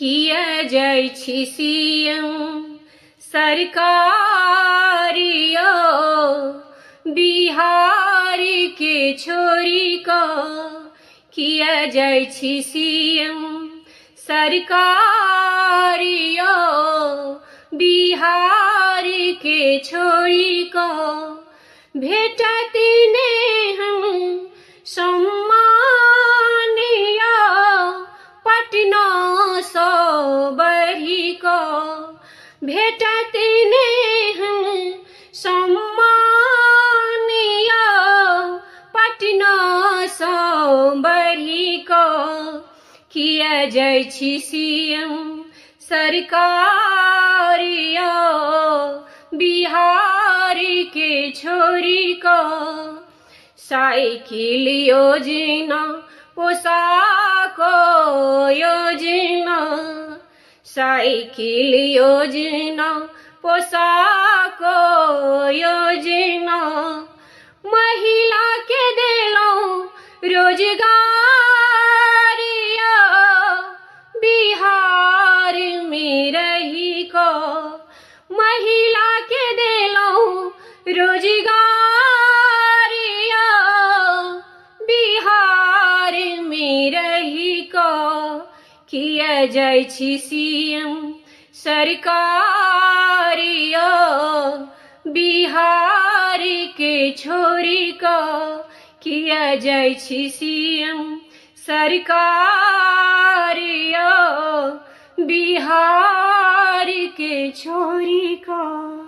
किया जाइ छी सीएम सरकारियो बिहार के छोरी को किया जाइ छी सीएम सरकारियो बिहार के छोरी को भेटत ने हम सम्मानिया पटना सो बढ़ी को भेटत ने हम सम्मानिया पटना सो बढ़ी को किया जाइ छी सीएम सरकारियो बिहार के छोरी को साइकिल योजना पोशाको योजना साइकिल योजना पोशाको योजना महिला के देलो रोजगारिया बिहार में रही को महिला के देलो रोजगारिया बिहार में रही को किया जाइ छी सीएम सरकारियो बिहार के छोरी को किया जाइ छी सीएम सरकारियो बिहार के छोरी को।